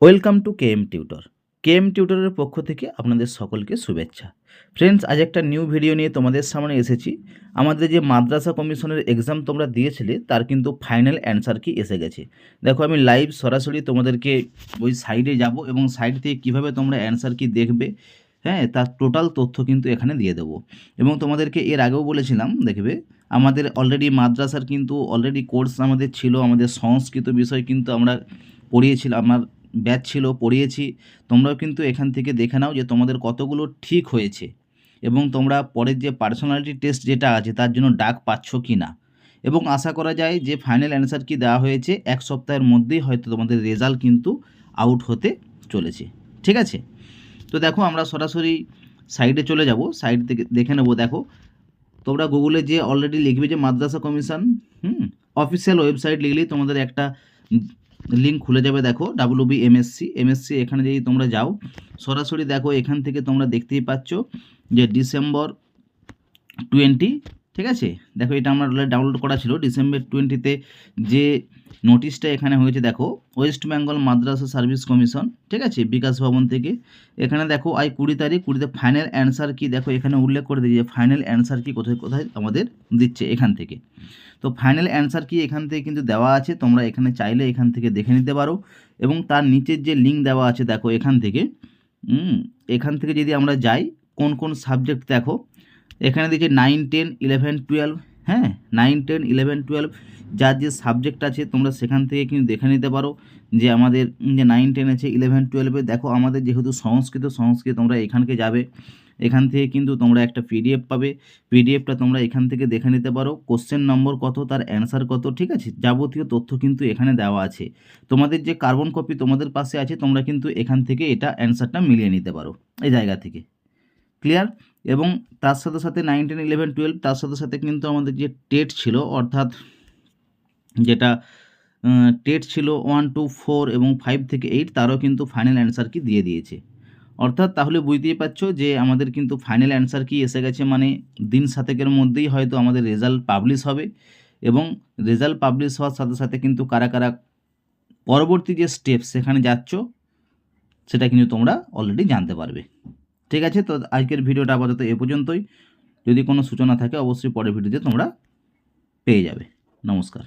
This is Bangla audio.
Welcome to KM tutor. KM টিউটরের পক্ষ থেকে আপনাদের সকলকে শুভেচ্ছা। ফ্রেন্ডস, আজ একটা নিউ ভিডিও নিয়ে তোমাদের সামনে এসেছি। আমাদের যে মাদ্রাসা কমিশনের এক্সাম তোমরা দিয়েছিলে তার কিন্তু ফাইনাল অ্যান্সার কি এসে গেছে। দেখো, আমি লাইভ সরাসরি তোমাদেরকে ওই সাইডে যাব এবং সাইড থেকে কীভাবে তোমরা অ্যান্সার কি দেখবে, হ্যাঁ, তার টোটাল তথ্য কিন্তু এখানে দিয়ে দেবো। এবং তোমাদেরকে এর আগেও বলেছিলাম, দেখবে আমাদের অলরেডি মাদ্রাসার কিন্তু অলরেডি কোর্স আমাদের ছিল, আমাদের সংস্কৃত বিষয় কিন্তু আমরা পড়িয়েছিলাম, আমার ব্যাচ ছিল, পড়িয়েছি। তোমরাও কিন্তু এখান থেকে দেখে নাও যে তোমাদের কতগুলো ঠিক হয়েছে এবং তোমরা পরের যে পার্সোনালিটি টেস্ট যেটা আছে তার জন্য ডাক পাচ্ছ কি না। এবং আশা করা যায় যে ফাইনাল অ্যান্সার কি দেওয়া হয়েছে এক সপ্তাহের মধ্যেই হয়তো তোমাদের রেজাল্ট কিন্তু আউট হতে চলেছে। ঠিক আছে, তো দেখো আমরা সরাসরি সাইডে চলে যাব, সাইড থেকে দেখে নেবো। দেখো, তোমরা গুগলে যে অলরেডি লিখবে যে মাদ্রাসা কমিশন অফিসিয়াল ওয়েবসাইট লিখলেই তোমাদের একটা লিঙ্ক খুলে যাবে। দেখো এমএসসি, এখানে যদি তোমরা যাও সরাসরি দেখো এখান থেকে তোমরা দেখতেই পাচ্ছ যে ডিসেম্বর 20, ঠিক আছে। দেখো এটা আমার ডাউনলোড করা ছিল ডিসেম্বর 20-তে যে নোটিশটা এখানে হয়েছে। দেখো, ওয়েস্ট বেঙ্গল মাদ্রাসা সার্ভিস কমিশন, ঠিক আছে, বিকাশ ভবন থেকে। এখানে দেখো 20 তারিখ 20-তে ফাইনাল অ্যান্সার কি, দেখো এখানে উল্লেখ করে দিয়েছে ফাইনাল অ্যান্সার কি কোথায় কোথায় আমাদের দিচ্ছে এখান থেকে। তো ফাইনাল অ্যান্সার কি এখান থেকে কিন্তু দেওয়া আছে, তোমরা এখানে চাইলে এখান থেকে দেখে নিতে পারো। এবং তার নিচের যে লিঙ্ক দেওয়া আছে দেখো এখান থেকে যদি আমরা যাই কোন কোন সাবজেক্ট, দেখো এখানে দিয়েছে 9, 10, 11, 12, হ্যাঁ 9, 10, 11, 12 যার যে সাবজেক্ট আছে তোমরা সেখান থেকে কিন্তু দেখে নিতে পারো যে আমাদের যে 9, 10 আছে, 11, 12-এ দেখো আমাদের যেহেতু সংস্কৃত তোমরা এখানকে যাবে, এখান থেকে কিন্তু তোমরা একটা পিডিএফ পাবে। পিডিএফটা তোমরা এখান থেকে দেখে নিতে পারো, কোশ্চেন নম্বর কত, তার অ্যান্সার কত, ঠিক আছে, যাবতীয় তথ্য কিন্তু এখানে দেওয়া আছে। তোমাদের যে কার্বন কপি তোমাদের পাশে আছে তোমরা কিন্তু এখান থেকে এটা অ্যান্সারটা মিলিয়ে নিতে পারো এই জায়গা থেকে। ক্লিয়ার? এবং তার সাথে সাথে 9, 10, 11, 12 তার সাথে সাথে কিন্তু আমাদের যে টেট ছিল, অর্থাৎ যেটা টেট ছিল 1, 2, 4 এবং 5 থেকে 8, তারও কিন্তু ফাইনাল অ্যান্সার কি দিয়ে দিয়েছে। অর্থাৎ তাহলে বুঝতেই পারছো যে আমাদের কিন্তু ফাইনাল অ্যান্সার কি এসে গেছে, মানে দিন 7-এর মধ্যেই হয়তো আমাদের রেজাল্ট পাবলিশ হবে। এবং রেজাল্ট পাবলিশ হওয়ার সাথে সাথে কিন্তু কারা কারা পরবর্তী যে স্টেপ সেখানে যাচ্ছ সেটা কিন্তু তোমরা অলরেডি জানতে পারবে। ঠিক আছে, তো আজকের ভিডিওটা আপাতত এ পর্যন্তই। যদি কোনো সূচনা থাকে অবশ্যই পরের ভিডিওতে তোমরা পেয়ে যাবে। নমস্কার।